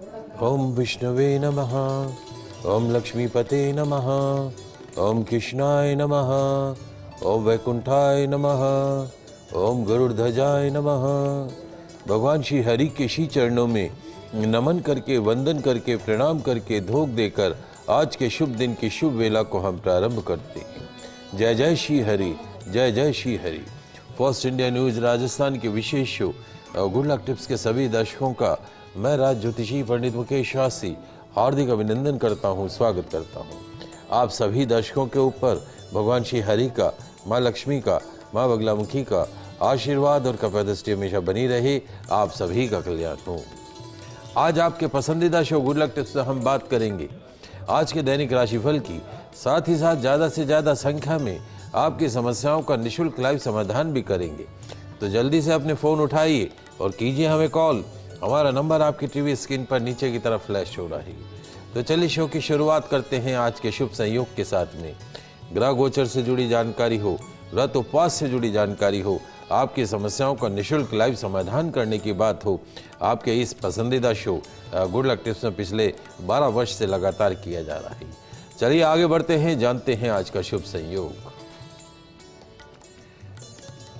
ओम विष्णवे नमः। ओम लक्ष्मीपते नमः। ओम कृष्णाय नमः। ओम वैकुंठाय नमः। ओम गरुड़ध्वजाय नमः। भगवान श्री हरि के श्री चरणों में नमन करके, वंदन करके, प्रणाम करके, धोख देकर आज के शुभ दिन की शुभ वेला को हम प्रारंभ करते हैं। जय जय श्री हरि, जय जय Shri Hari. First India news Rajasthan के विशेष शो गुड लक टिप्स के सभी दर्शकों का मैं राज ज्योतिषी पंडित मुकेश शास्त्री हार्दिक अभिनंदन करता हूँ, स्वागत करता हूँ। आप सभी दर्शकों के ऊपर भगवान श्री हरि का, माँ लक्ष्मी का, माँ बगलामुखी का आशीर्वाद और कृपा दृष्टि हमेशा बनी रहे। आप सभी का कल्याण हो। आज आपके पसंदीदा शो गुड लक टिप्स में हम बात करेंगे आज के दैनिक राशिफल की, साथ ही साथ ज़्यादा से ज़्यादा संख्या में आपकी समस्याओं का निःशुल्क लाइव समाधान भी करेंगे। तो जल्दी से अपने फ़ोन उठाइए और कीजिए हमें कॉल। हमारा नंबर आपकी टीवी स्क्रीन पर नीचे की तरफ फ्लैश हो रहा है। तो चलिए शो की शुरुआत करते हैं आज के शुभ संयोग के साथ में। ग्रह गोचर से जुड़ी जानकारी हो, व्रत उपवास से जुड़ी जानकारी हो, आपकी समस्याओं का निःशुल्क लाइव समाधान करने की बात हो, आपके इस पसंदीदा शो गुड लक टिप्स में पिछले 12 वर्ष से लगातार किया जा रहा है। चलिए आगे बढ़ते हैं, जानते हैं आज का शुभ संयोग।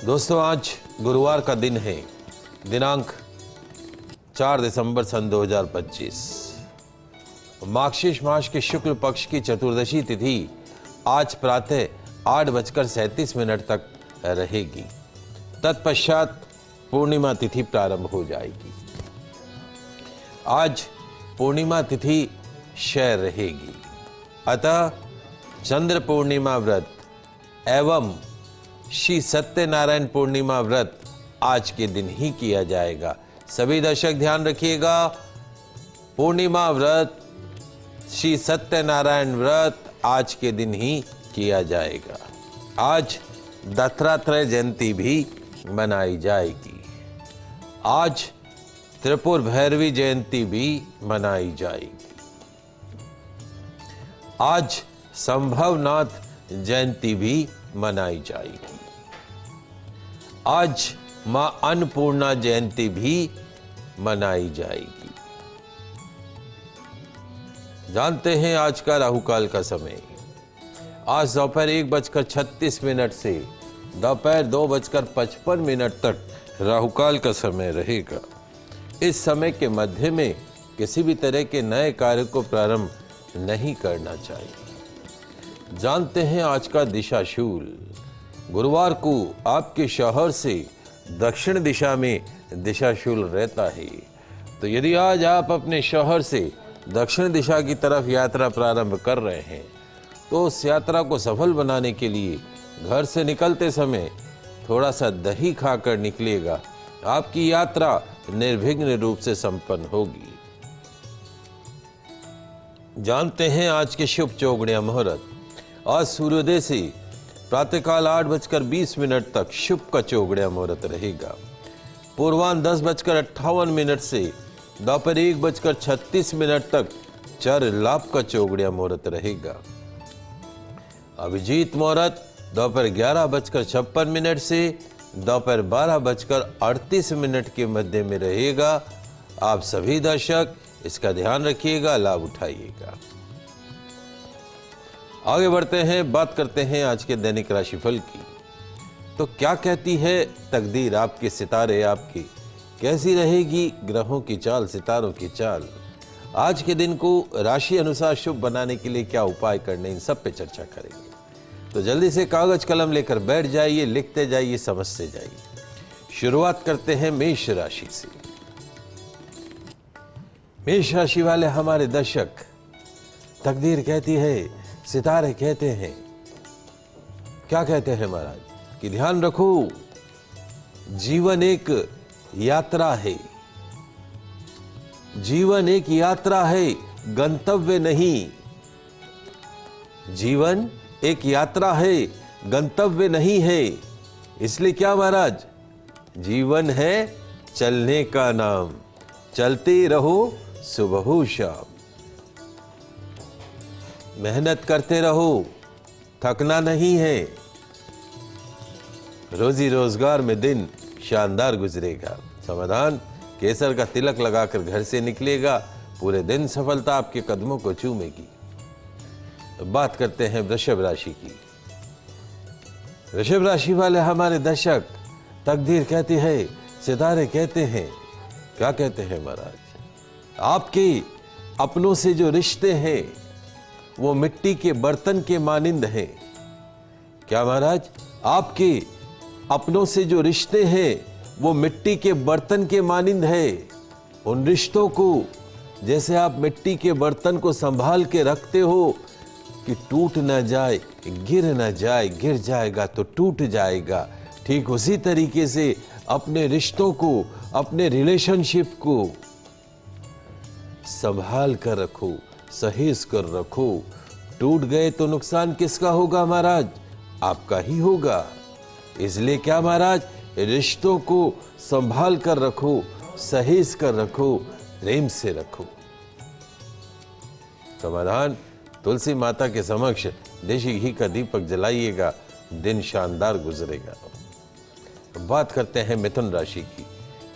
दोस्तों, आज गुरुवार का दिन है, दिनांक 4 दिसंबर सन 2025। मार्गशीर्ष मास के शुक्ल पक्ष की चतुर्दशी तिथि आज प्रातः 8:37 तक रहेगी। तत्पश्चात पूर्णिमा तिथि प्रारंभ हो जाएगी। आज पूर्णिमा तिथि क्षय रहेगी, अतः चंद्र पूर्णिमा व्रत एवं श्री सत्यनारायण पूर्णिमा व्रत आज के दिन ही किया जाएगा। सभी दर्शक ध्यान रखिएगा, पूर्णिमा व्रत, श्री सत्यनारायण व्रत आज के दिन ही किया जाएगा। आज दत्तात्रेय जयंती भी मनाई जाएगी। आज त्रिपुर भैरवी जयंती भी मनाई जाएगी। आज संभवनाथ जयंती भी मनाई जाएगी। आज मां अन्नपूर्णा जयंती भी मनाई जाएगी। जानते हैं आज का राहुकाल का समय। आज दोपहर 1:36 से दोपहर 2:55 तक राहुकाल का समय रहेगा। इस समय के मध्य में किसी भी तरह के नए कार्य को प्रारंभ नहीं करना चाहिए। जानते हैं आज का दिशाशूल। गुरुवार को आपके शहर से दक्षिण दिशा में दिशाशूल रहता है। तो यदि आज आप अपने शहर से दक्षिण दिशा की तरफ यात्रा प्रारंभ कर रहे हैं, तो उस यात्रा को सफल बनाने के लिए घर से निकलते समय थोड़ा सा दही खाकर निकलिएगा। आपकी यात्रा निर्विघ्न रूप से संपन्न होगी। जानते हैं आज के शुभ चौगड़िया मुहूर्त। आज सूर्योदय से प्रातःकाल 8:20 तक शुभ का चौगड़िया मुहूर्त रहेगा। पूर्वाह्न 10:58 से दोपहर 1:36 तक चर लाभ का चौगड़िया मुहूर्त रहेगा। अभिजीत मुहूर्त दोपहर 11:56 से दोपहर 12:38 के मध्य में रहेगा। आप सभी दर्शक इसका ध्यान रखिएगा, लाभ उठाइएगा। आगे बढ़ते हैं, बात करते हैं आज के दैनिक राशिफल की। तो क्या कहती है तकदीर, आपके सितारे आपकी कैसी रहेगी ग्रहों की चाल, सितारों की चाल। आज के दिन को राशि अनुसार शुभ बनाने के लिए क्या उपाय करने, इन सब पे चर्चा करेंगे। तो जल्दी से कागज कलम लेकर बैठ जाइए, लिखते जाइए, समझते जाइए। शुरुआत करते हैं मेष राशि से। मेष राशि वाले हमारे दर्शक, तकदीर कहती है, सितारे कहते हैं, क्या कहते हैं महाराज, कि ध्यान रखो, जीवन एक यात्रा है। जीवन एक यात्रा है, गंतव्य नहीं। जीवन एक यात्रा है, गंतव्य नहीं है। इसलिए क्या महाराज, जीवन है चलने का नाम, चलते रहो सुबह शाम। मेहनत करते रहो, थकना नहीं है। रोजी रोजगार में दिन शानदार गुजरेगा। समाधान, केसर का तिलक लगाकर घर से निकलेगा। पूरे दिन सफलता आपके कदमों को चूमेगी। बात करते हैं वृषभ राशि की। वृषभ राशि वाले हमारे दर्शक, तकदीर कहती है, सितारे कहते हैं, क्या कहते हैं महाराज, आपके अपनों से जो रिश्ते हैं वो मिट्टी के बर्तन के मानिंद हैं। क्या महाराज, आपके अपनों से जो रिश्ते हैं वो मिट्टी के बर्तन के मानिंद है। उन रिश्तों को जैसे आप मिट्टी के बर्तन को संभाल के रखते हो कि टूट ना जाए, गिर ना जाए, गिर जाएगा तो टूट जाएगा, ठीक उसी तरीके से अपने रिश्तों को, अपने रिलेशनशिप को संभाल कर रखो, सहेज कर रखो। टूट गए तो नुकसान किसका होगा महाराज? आपका ही होगा। इसलिए क्या महाराज, रिश्तों को संभाल कर रखो, सहेज कर रखो, प्रेम से रखो। समाधान, तुलसी माता के समक्ष देशी घी का दीपक जलाइएगा, दिन शानदार गुजरेगा। बात करते हैं मिथुन राशि की।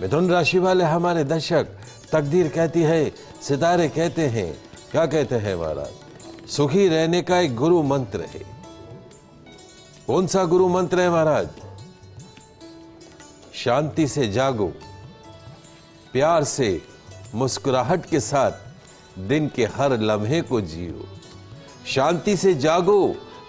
मिथुन राशि वाले हमारे दर्शक, तकदीर कहती है, सितारे कहते हैं, क्या कहते हैं महाराज, सुखी रहने का एक गुरु मंत्र है। कौन सा गुरु मंत्र है महाराज? शांति से जागो, प्यार से, मुस्कुराहट के साथ दिन के हर लम्हे को जियो। शांति से जागो,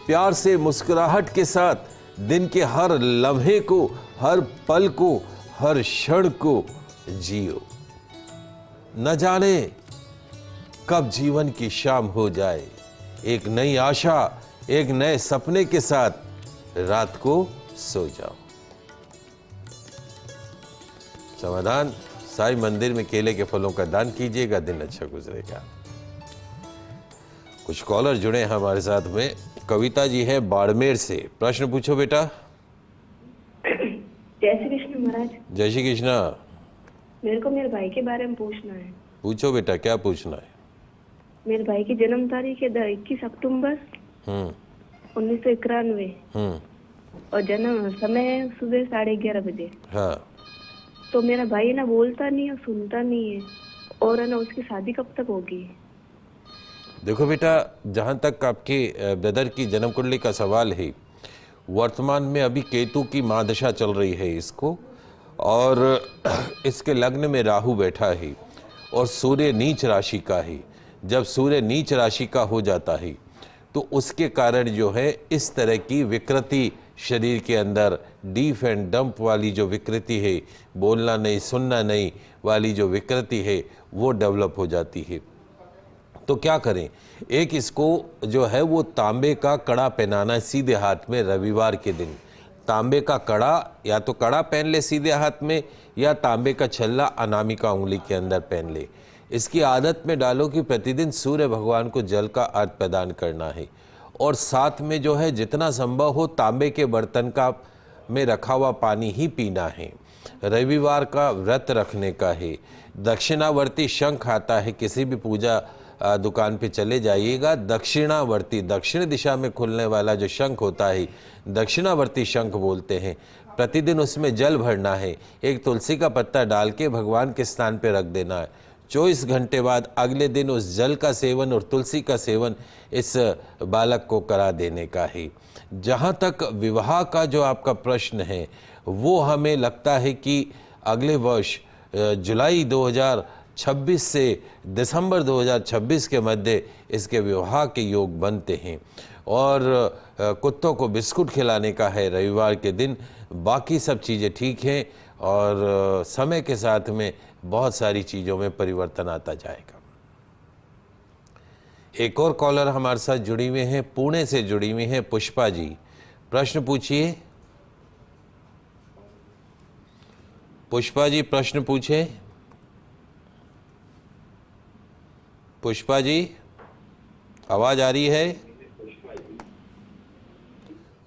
प्यार से, मुस्कुराहट के साथ दिन के हर लम्हे को, हर पल को, हर क्षण को जियो। न जाने कब जीवन की शाम हो जाए, एक नई आशा, एक नए सपने के साथ रात को सो जाओ। समाधान, साईं मंदिर में केले के फलों का दान कीजिएगा, दिन अच्छा गुजरेगा। कुछ कॉलर जुड़े हैं हमारे साथ में। कविता जी है बाड़मेर से, प्रश्न पूछो बेटा। जय श्री कृष्ण महाराज। जय श्री कृष्णा। मेरे को मेरे भाई के बारे में पूछना है। पूछो बेटा, क्या पूछना है? मेरे भाई की जन्म तारीख है 21 अक्टूबर 1991 और जन्म समय है सुबह 11:30 बजे। हाँ। तो मेरा भाई ना बोलता नहीं है, सुनता नहीं है, और है ना उसकी शादी कब तक होगी? देखो बेटा, जहाँ तक आपके ब्रदर की जन्म कुंडली का सवाल है, वर्तमान में अभी केतु की महादशा चल रही है इसको, और इसके लग्न में राहु बैठा है और सूर्य नीच राशि का है। जब सूर्य नीच राशि का हो जाता है तो उसके कारण जो है इस तरह की विकृति शरीर के अंदर, डीफ एंड डंप वाली जो विकृति है, बोलना नहीं सुनना नहीं वाली जो विकृति है, वो डेवलप हो जाती है। तो क्या करें? एक इसको जो है वो तांबे का कड़ा पहनाना है सीधे हाथ में रविवार के दिन। तांबे का कड़ा, या तो कड़ा पहन ले सीधे हाथ में, या तांबे का छल्ला अनामिका उंगली के अंदर पहन ले। इसकी आदत में डालो कि प्रतिदिन सूर्य भगवान को जल का अर्घ प्रदान करना है, और साथ में जो है जितना संभव हो तांबे के बर्तन का में रखा हुआ पानी ही पीना है। रविवार का व्रत रखने का है। दक्षिणावर्ती शंख आता है, किसी भी पूजा दुकान पे चले जाइएगा, दक्षिणावर्ती, दक्षिण दिशा में खुलने वाला जो शंख होता है दक्षिणावर्ती शंख बोलते हैं। प्रतिदिन उसमें जल भरना है, एक तुलसी का पत्ता डाल के भगवान के स्थान पे रख देना है। 24 घंटे बाद अगले दिन उस जल का सेवन और तुलसी का सेवन इस बालक को करा देने का है। जहाँ तक विवाह का जो आपका प्रश्न है, वो हमें लगता है कि अगले वर्ष जुलाई 2026 से दिसंबर 2026 के मध्य इसके विवाह के योग बनते हैं। और कुत्तों को बिस्कुट खिलाने का है रविवार के दिन। बाकी सब चीज़ें ठीक हैं, और समय के साथ में बहुत सारी चीज़ों में परिवर्तन आता जाएगा। एक और कॉलर हमारे साथ जुड़ी हुए हैं, पुणे से जुड़ी हुई हैं पुष्पा जी। प्रश्न पूछिए पुष्पा जी, प्रश्न पूछे पुष्पा जी, आवाज आ रही है?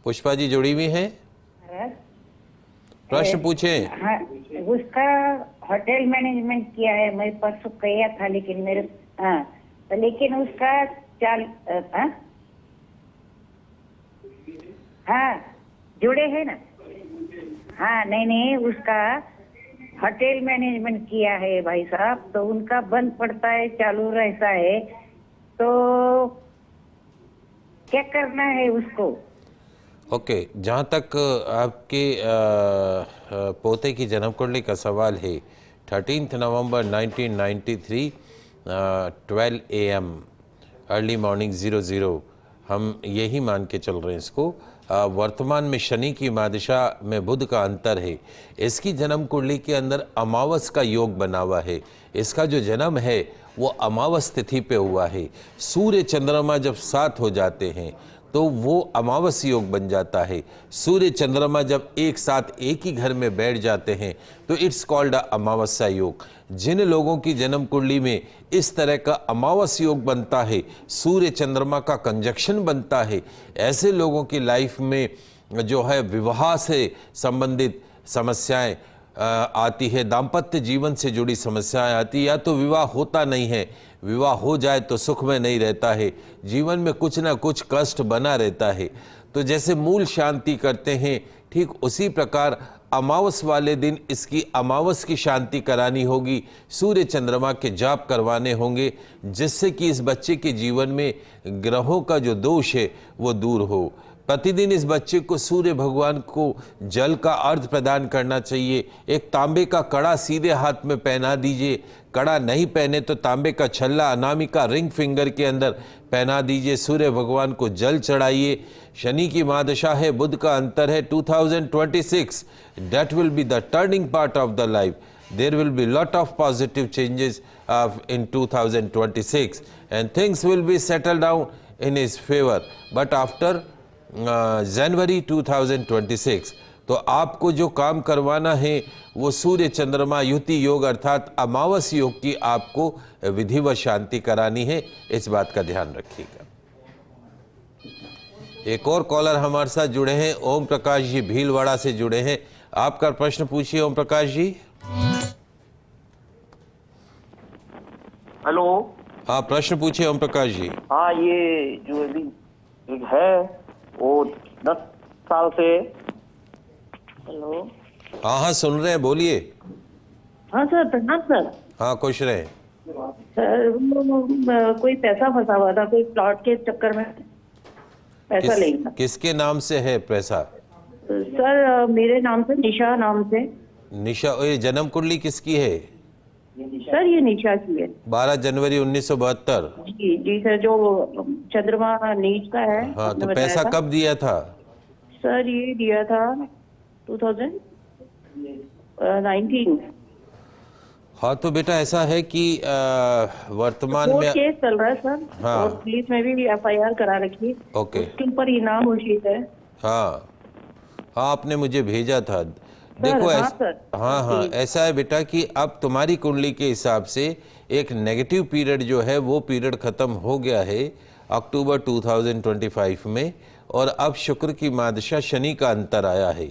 पुष्पा जी जुड़ी हुई हैं, प्रश्न पूछे। हाँ, उसका होटल मैनेजमेंट किया है, मैं परसों किया था, लेकिन मेरे लेकिन उसका हाँ जुड़े है ना। हाँ नहीं उसका होटल मैनेजमेंट किया है भाई साहब, तो उनका बंद पड़ता है चालू रहता है, तो क्या करना है उसको? ओके, जहाँ तक आपके पोते की जन्म कुंडली का सवाल है, 13 नवंबर 1993 12 AM अर्ली मॉर्निंग 00, हम यही मान के चल रहे हैं इसको। वर्तमान में शनि की मादिशा में बुध का अंतर है। इसकी जन्म कुंडली के अंदर अमावस का योग बना हुआ है। इसका जो जन्म है वो अमावस तिथि पे हुआ है। सूर्य चंद्रमा जब साथ हो जाते हैं तो वो अमावस योग बन जाता है। सूर्य चंद्रमा जब एक साथ एक ही घर में बैठ जाते हैं तो इट्स कॉल्ड अमावस्या योग। जिन लोगों की जन्म कुंडली में इस तरह का अमावस योग बनता है, सूर्य चंद्रमा का कंजक्शन बनता है, ऐसे लोगों की लाइफ में जो है विवाह से संबंधित समस्याएं आती है, दाम्पत्य जीवन से जुड़ी समस्याएं आती है, या तो विवाह होता नहीं है, विवाह हो जाए तो सुख में नहीं रहता है, जीवन में कुछ ना कुछ कष्ट बना रहता है। तो जैसे मूल शांति करते हैं, ठीक उसी प्रकार अमावस वाले दिन इसकी अमावस की शांति करानी होगी, सूर्य चंद्रमा के जाप करवाने होंगे, जिससे कि इस बच्चे के जीवन में ग्रहों का जो दोष है वो दूर हो। प्रतिदिन इस बच्चे को सूर्य भगवान को जल का अर्घ प्रदान करना चाहिए। एक तांबे का कड़ा सीधे हाथ में पहना दीजिए, कड़ा नहीं पहने तो तांबे का छल्ला अनामिका रिंग फिंगर के अंदर पहना दीजिए। सूर्य भगवान को जल चढ़ाइए। शनि की महादशा है, बुध का अंतर है। 2026 that will be the turning part of the life. There will be lot of positive changes in 2026 and things will be settled down in his favor. But after जनवरी 2026 तो आपको जो काम करवाना है वो सूर्य चंद्रमा युति योग अर्थात अमावस योग की आपको विधिवत शांति करानी है, इस बात का ध्यान रखिएगा। एक और कॉलर हमारे साथ जुड़े हैं, ओम प्रकाश जी भीलवाड़ा से जुड़े हैं। आपका प्रश्न पूछिए ओम प्रकाश जी। हेलो। हाँ, प्रश्न पूछिए ओम प्रकाश जी। हाँ, ये जो अभी है वो 10 साल से। हेलो। हाँ हाँ, सुन रहे हैं, बोलिए। हाँ सर, प्रणाम सर। हाँ, खुश रहे। सर कोई पैसा फंसा हुआ था, कोई प्लॉट के चक्कर में पैसा लेना। किसके नाम से है पैसा? सर मेरे नाम से, निशा नाम से। निशा, ये जन्म कुंडली किसकी है? सर ये निशा की है। 12 जनवरी 1972। जी जी सर, जो चंद्रमा नीच का है। हाँ, तो पैसा कब दिया था? सर ये दिया था 2019। हाँ, तो बेटा ऐसा है कि वर्तमान में केस चल रहा है सर। हाँ। और पुलिस में भी FIR करा रखी है। ओके। उसके ऊपर इनाम घोषित है। हाँ हाँ, आपने मुझे भेजा था। देखो हाँ, हाँ हाँ, ऐसा है बेटा कि अब तुम्हारी कुंडली के हिसाब से एक नेगेटिव पीरियड जो है वो पीरियड खत्म हो गया है अक्टूबर 2025 में, और अब शुक्र की मादशा शनि का अंतर आया है।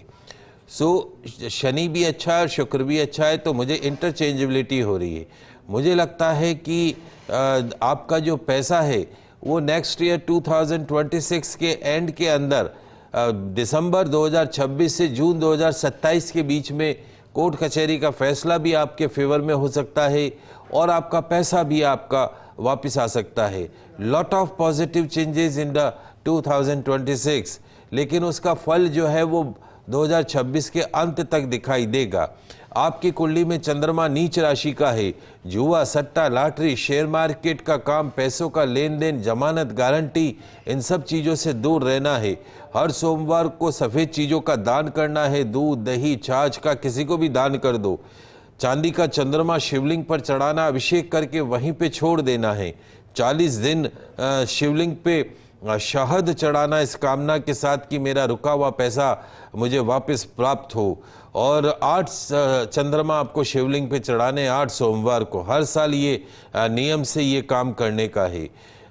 शनि भी अच्छा है और शुक्र भी अच्छा है, तो मुझे इंटरचेंजेबिलिटी हो रही है। मुझे लगता है कि आपका जो पैसा है वो नेक्स्ट ईयर 2026 के एंड के अंदर दिसंबर 2026 से जून 2027 के बीच में कोर्ट कचहरी का फैसला भी आपके फेवर में हो सकता है और आपका पैसा भी आपका वापस आ सकता है। Lot of positive changes in the 2026, लेकिन उसका फल जो है वो 2026 के अंत तक दिखाई देगा। आपकी कुंडली में चंद्रमा नीच राशि का है। जुआ, सट्टा, लॉटरी, शेयर मार्केट का काम, पैसों का लेन देन, जमानत, गारंटी, इन सब चीज़ों से दूर रहना है। हर सोमवार को सफ़ेद चीज़ों का दान करना है। दूध, दही, छाछ का किसी को भी दान कर दो। चांदी का चंद्रमा शिवलिंग पर चढ़ाना, अभिषेक करके वहीं पे छोड़ देना है। 40 दिन शिवलिंग पे शहद चढ़ाना इस कामना के साथ कि मेरा रुका हुआ पैसा मुझे वापस प्राप्त हो। और 8 चंद्रमा आपको शिवलिंग पे चढ़ाने 8 सोमवार को। हर साल ये नियम से ये काम करने का है,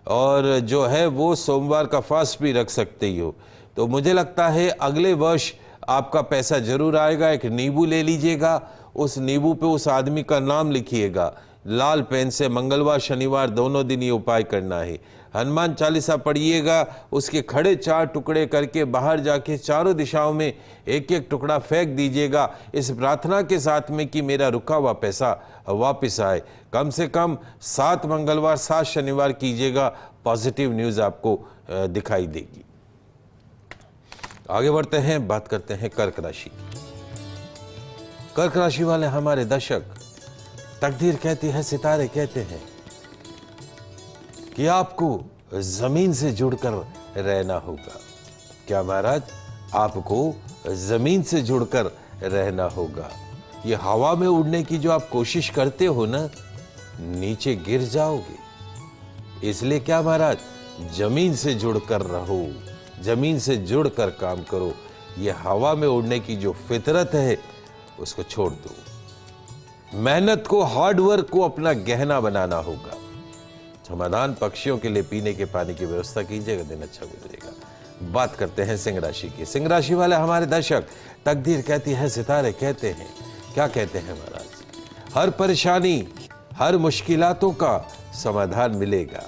और जो है वो सोमवार का फास्ट भी रख सकते ही हो। तो मुझे लगता है अगले वर्ष आपका पैसा जरूर आएगा। एक नींबू ले लीजिएगा, उस नींबू पे उस आदमी का नाम लिखिएगा लाल पेन से मंगलवार शनिवार दोनों दिन ये उपाय करना है। हनुमान चालीसा पढ़िएगा, उसके खड़े 4 टुकड़े करके बाहर जाके चारों दिशाओं में एक एक टुकड़ा फेंक दीजिएगा, इस प्रार्थना के साथ में कि मेरा रुका हुआ पैसा वापस आए। कम से कम 7 मंगलवार 7 शनिवार कीजिएगा, पॉजिटिव न्यूज़ आपको दिखाई देगी। आगे बढ़ते हैं, बात करते हैं कर्क राशि की। कर्क राशि वाले हमारे दर्शक, तकदीर कहती है, सितारे कहते हैं कि आपको जमीन से जुड़कर रहना होगा। क्या महाराज? आपको जमीन से जुड़कर रहना होगा। ये हवा में उड़ने की जो आप कोशिश करते हो ना, नीचे गिर जाओगे। इसलिए क्या महाराज, जमीन से जुड़कर रहो, जमीन से जुड़कर काम करो। ये हवा में उड़ने की जो फितरत है उसको छोड़ दो। मेहनत को, हार्ड वर्क को अपना गहना बनाना होगा। समाधान, पक्षियों के लिए पीने के पानी की व्यवस्था कीजिएगा, दिन अच्छा गुजरेगा। बात करते हैं सिंह राशि की। सिंह राशि वाले हमारे दर्शक, तकदीर कहती है, सितारे कहते हैं, क्या कहते हैं महाराज? हर परेशानी, हर मुश्किलातों का समाधान मिलेगा।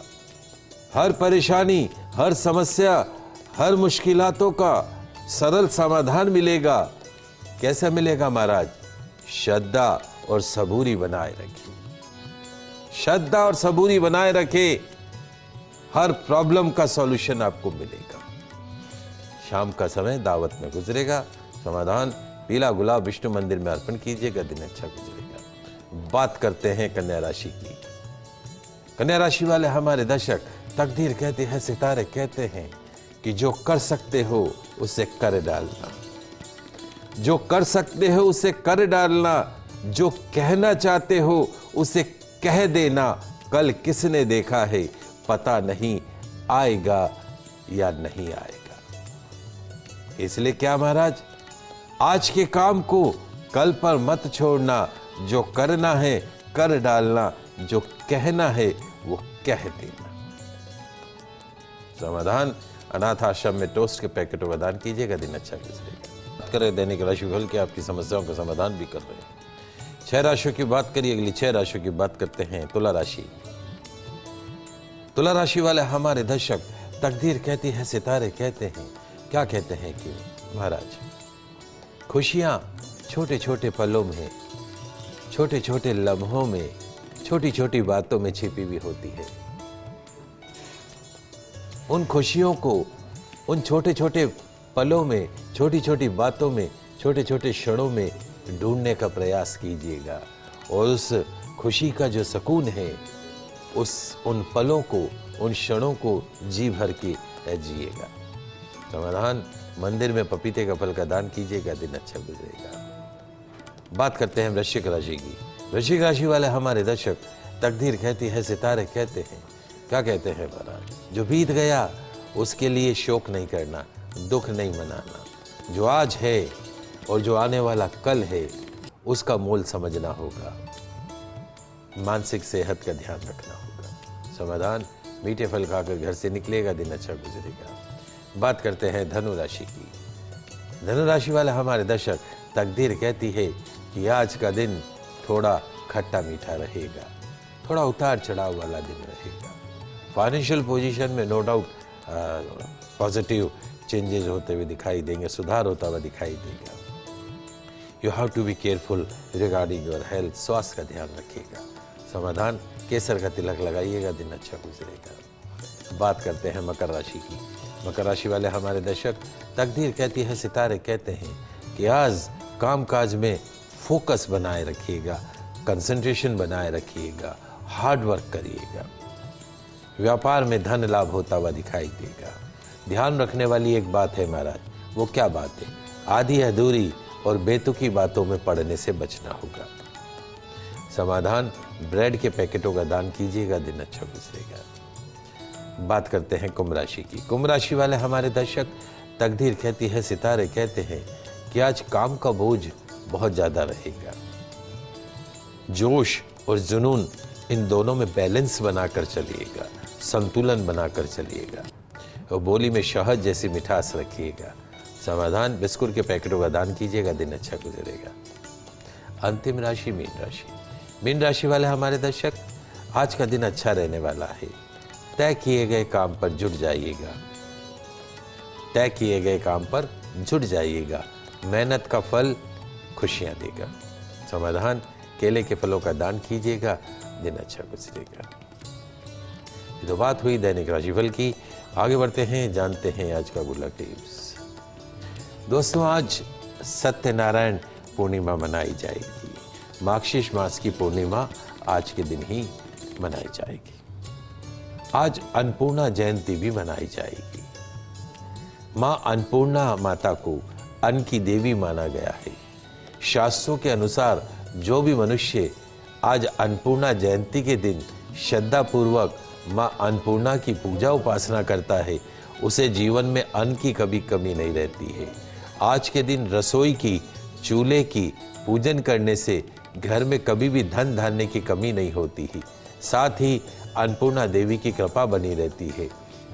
हर परेशानी, हर समस्या, हर मुश्किलातों का सरल समाधान मिलेगा। कैसे मिलेगा महाराज? श्रद्धा और सबूरी बनाए रखिए, श्रद्धा और सबूरी बनाए रखे, हर प्रॉब्लम का सॉल्यूशन आपको मिलेगा। शाम का समय दावत में गुजरेगा। समाधान, पीला गुलाब विष्णु मंदिर में अर्पण कीजिएगा, दिन अच्छा गुजरेगा। बात करते हैं कन्या राशि की। कन्या राशि वाले हमारे दर्शक, तकदीर कहती है, सितारे कहते हैं कि जो कर सकते हो उसे कर डालना, जो कर सकते हो उसे कर डालना, जो कहना चाहते हो उसे कह देना। कल किसने देखा है, पता नहीं आएगा या नहीं आएगा। इसलिए क्या महाराज, आज के काम को कल पर मत छोड़ना। जो करना है कर डालना, जो कहना है वो कह देना। समाधान, अनाथ आश्रम में टोस्ट के पैकेटों का दान कीजिएगा, दिन अच्छा गुजरेगा। बात करें दैनिक राशिफल की, आपकी समस्याओं का समाधान भी कर रहे हैं। 6 राशियों की बात करिए। अगली 6 राशियों की बात करते हैं। तुला राशि। तुला राशि वाले हमारे दर्शक, तकदीर कहती है, सितारे कहते हैं, क्या कहते हैं कि महाराज, खुशियां छोटे छोटे पलों में, छोटे छोटे लम्हों में, छोटी छोटी बातों में छिपी हुई होती है। उन खुशियों को उन छोटे छोटे पलों में, छोटी छोटी बातों में, छोटे छोटे क्षणों में ढूंढने का प्रयास कीजिएगा, और उस खुशी का जो सुकून है, उन पलों को, उन क्षणों को जी भर के जिएगा। समाधान, मंदिर में पपीते का फल का दान कीजिएगा, दिन अच्छा गुजरेगा। बात करते हैं वृश्चिक राशि की। वृश्चिक राशि वाले हमारे दर्शक, तकदीर कहती है, सितारे कहते हैं, क्या कहते हैं महाराज? जो बीत गया उसके लिए शोक नहीं करना, दुख नहीं मनाना। जो आज है और जो आने वाला कल है उसका मोल समझना होगा। मानसिक सेहत का ध्यान रखना होगा। समाधान, मीठे फल खाकर घर से निकलेगा, दिन अच्छा गुजरेगा। बात करते हैं धनु राशि की। धनु राशि वाले हमारे दर्शक, तकदीर कहती है कि आज का दिन थोड़ा खट्टा मीठा रहेगा, थोड़ा उतार चढ़ाव वाला दिन रहेगा। फाइनेंशियल पोजीशन में नो डाउट पॉजिटिव चेंजेस होते हुए दिखाई देंगे, सुधार होता हुआ दिखाई देगा। You have to be careful regarding your health, स्वास्थ्य का ध्यान रखिएगा। समाधान, केसर का तिलक लगाइएगा, दिन अच्छा गुजरेगा। बात करते हैं मकर राशि की। मकर राशि वाले हमारे दर्शक, तकदीर कहती है, सितारे कहते हैं कि आज कामकाज में फोकस बनाए रखिएगा, कंसंट्रेशन बनाए रखिएगा, हार्ड वर्क करिएगा। व्यापार में धन लाभ होता हुआ दिखाई देगा। ध्यान रखने वाली एक बात है महाराज, वो क्या बात है? आधी अधूरी और बेतुकी बातों में पड़ने से बचना होगा। समाधान, ब्रेड के पैकेटों का दान कीजिएगा, दिन अच्छा गुजरेगा। बात करते हैं कुंभ राशि की। कुंभ राशि वाले हमारे दर्शक, तकदीर कहती है, सितारे कहते हैं कि आज काम का बोझ बहुत ज्यादा रहेगा। जोश और जुनून, इन दोनों में बैलेंस बनाकर चलिएगा, संतुलन बनाकर चलिएगा, और बोली में शहद जैसी मिठास रखिएगा। समाधान, बिस्कुट के पैकेटों का दान कीजिएगा, दिन अच्छा गुजरेगा। अंतिम राशि मीन राशि। मीन राशि वाले हमारे दर्शक, आज का दिन अच्छा रहने वाला है। तय किए गए काम पर जुट जाइएगा, तय किए गए काम पर जुट जाइएगा। मेहनत का फल खुशियां देगा। समाधान, केले के फलों का दान कीजिएगा, दिन अच्छा गुजरेगा। ये तो बात हुई दैनिक राशिफल की। आगे बढ़ते हैं, जानते हैं आज का गुड लक टिप्स। दोस्तों, आज सत्यनारायण पूर्णिमा मनाई जाएगी। मार्गशीर्ष मास की पूर्णिमा आज के दिन ही मनाई जाएगी। आज अन्नपूर्णा जयंती भी मनाई जाएगी। मां अन्नपूर्णा माता को अन्न की देवी माना गया है। शास्त्रों के अनुसार जो भी मनुष्य आज अन्नपूर्णा जयंती के दिन श्रद्धा पूर्वक मां अन्नपूर्णा की पूजा उपासना करता है, उसे जीवन में अन्न की कभी कमी नहीं रहती है। आज के दिन रसोई की, चूल्हे की पूजन करने से घर में कभी भी धन धान्य की कमी नहीं होती है। साथ ही अन्नपूर्णा देवी की कृपा बनी रहती है।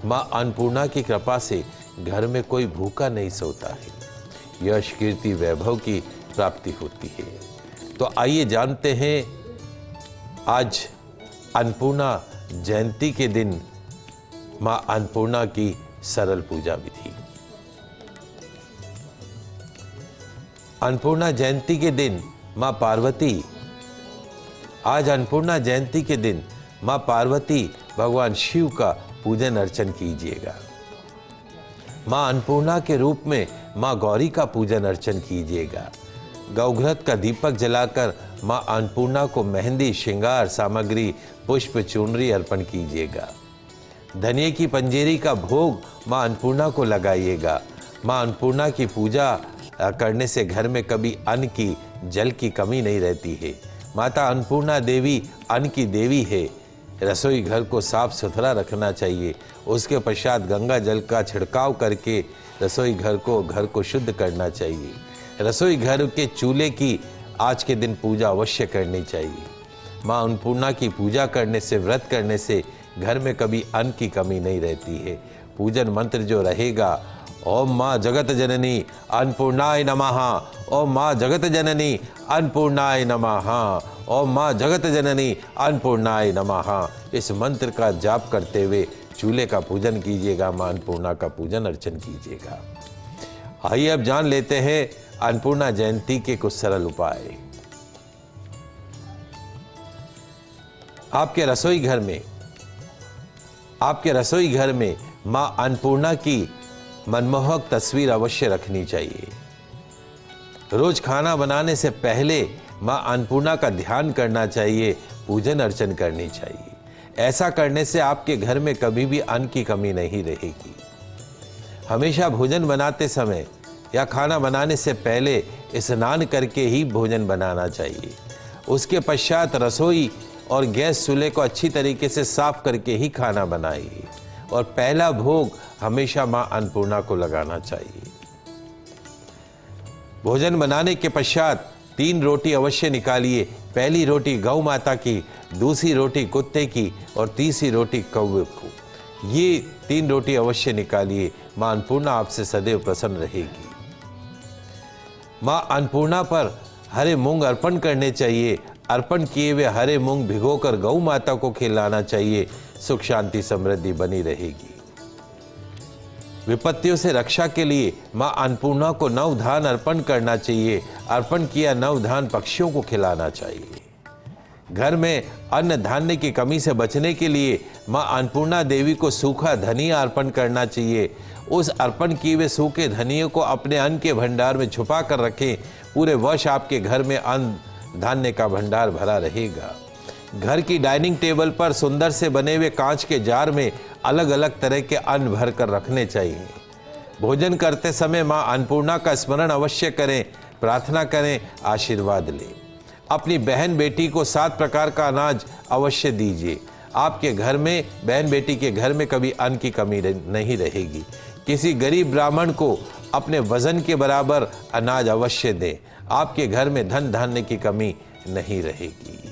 मां अन्नपूर्णा की कृपा से घर में कोई भूखा नहीं सोता है। यश, कीर्ति, वैभव की प्राप्ति होती है। तो आइए जानते हैं आज अन्नपूर्णा जयंती के दिन मां अन्नपूर्णा की सरल पूजा विधि। अन्नपूर्णा जयंती के दिन मां पार्वती, आज अन्नपूर्णा जयंती के दिन मां पार्वती भगवान शिव का पूजन अर्चन कीजिएगा। मां अन्नपूर्णा के रूप में मां गौरी का पूजन अर्चन कीजिएगा। गौघृत का दीपक जलाकर मां अन्नपूर्णा को मेहंदी, श्रृंगार सामग्री, पुष्प, चुनरी अर्पण कीजिएगा। धनिये की पंजेरी का भोग मां अन्नपूर्णा को लगाइएगा। मां अन्नपूर्णा की पूजा करने से घर में कभी अन्न की, जल की कमी नहीं रहती है। माता अन्नपूर्णा देवी अन्न की देवी है। रसोई घर को साफ सुथरा रखना चाहिए। उसके पश्चात गंगा जल का छिड़काव करके रसोई घर को शुद्ध करना चाहिए। रसोई घर के चूल्हे की आज के दिन पूजा अवश्य करनी चाहिए। मां अन्नपूर्णा की पूजा करने से, व्रत करने से घर में कभी अन्न की कमी नहीं रहती है। पूजन मंत्र जो रहेगा, ओम मां जगत जननी अन्नपूर्णाय नमः, ओम मां जगत जननी अन्नपूर्णाय नमः, ओम मां जगत जननी अन्नपूर्णाय नमः। इस मंत्र का जाप करते हुए चूल्हे का पूजन कीजिएगा, मां अन्नपूर्णा का पूजन अर्चन कीजिएगा। आइए अब जान लेते हैं अन्नपूर्णा जयंती के कुछ सरल उपाय। आपके रसोई घर में मां अन्नपूर्णा की मनमोहक तस्वीर अवश्य रखनी चाहिए। रोज खाना बनाने से पहले मां अन्नपूर्णा का ध्यान करना चाहिए, पूजन अर्चन करनी चाहिए। ऐसा करने से आपके घर में कभी भी अन्न की कमी नहीं रहेगी। हमेशा भोजन बनाते समय या खाना बनाने से पहले स्नान करके ही भोजन बनाना चाहिए। उसके पश्चात रसोई और गैस चूल्हे को अच्छी तरीके से साफ करके ही खाना बनाइए। और पहला भोग हमेशा मां अन्नपूर्णा को लगाना चाहिए। भोजन बनाने के पश्चात 3 रोटी अवश्य निकालिए। पहली रोटी गौ माता की, दूसरी रोटी कुत्ते की और तीसरी रोटी कौवे को। ये 3 रोटी अवश्य निकालिए। मां अन्नपूर्णा आपसे सदैव प्रसन्न रहेगी। मां अन्नपूर्णा पर हरे मूंग अर्पण करने चाहिए। अर्पण किए हुए हरे मूंग भिगोकर गौ माता को खिलाना चाहिए। सुख, शांति, समृद्धि बनी रहेगी। विपत्तियों से रक्षा के लिए मां अन्नपूर्णा को नवधान अर्पण करना चाहिए। अर्पण किया नवधान पक्षियों को खिलाना चाहिए। घर में अन्न धान्य की कमी से बचने के लिए मां अन्नपूर्णा देवी को सूखा धनिया अर्पण करना चाहिए। उस अर्पण किए हुए सूखे धनिये को अपने अन्न के भंडार में छुपा कर रखें। पूरे वर्ष आपके घर में अन्न धान्य का भंडार भरा रहेगा। घर की डाइनिंग टेबल पर सुंदर से बने हुए कांच के जार में अलग अलग तरह के अन्न भर कर रखने चाहिए। भोजन करते समय मां अन्नपूर्णा का स्मरण अवश्य करें, प्रार्थना करें, आशीर्वाद लें। अपनी बहन बेटी को 7 प्रकार का अनाज अवश्य दीजिए। आपके घर में, बहन बेटी के घर में कभी अन्न की कमी नहीं रहेगी। किसी गरीब ब्राह्मण को अपने वजन के बराबर अनाज अवश्य दें। आपके घर में धन धान्य की कमी नहीं रहेगी।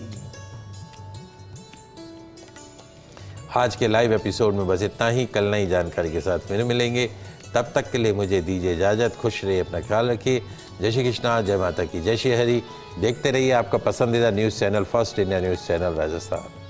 आज के लाइव एपिसोड में बस इतना ही। कल नई जानकारी के साथ फिर मिलेंगे। तब तक के लिए मुझे दीजिए इजाज़त। खुश रहिए, अपना ख्याल रखिए। जय श्री कृष्णा, जय माता की, जय श्री हरि। देखते रहिए आपका पसंदीदा news channel first India news channel Rajasthan.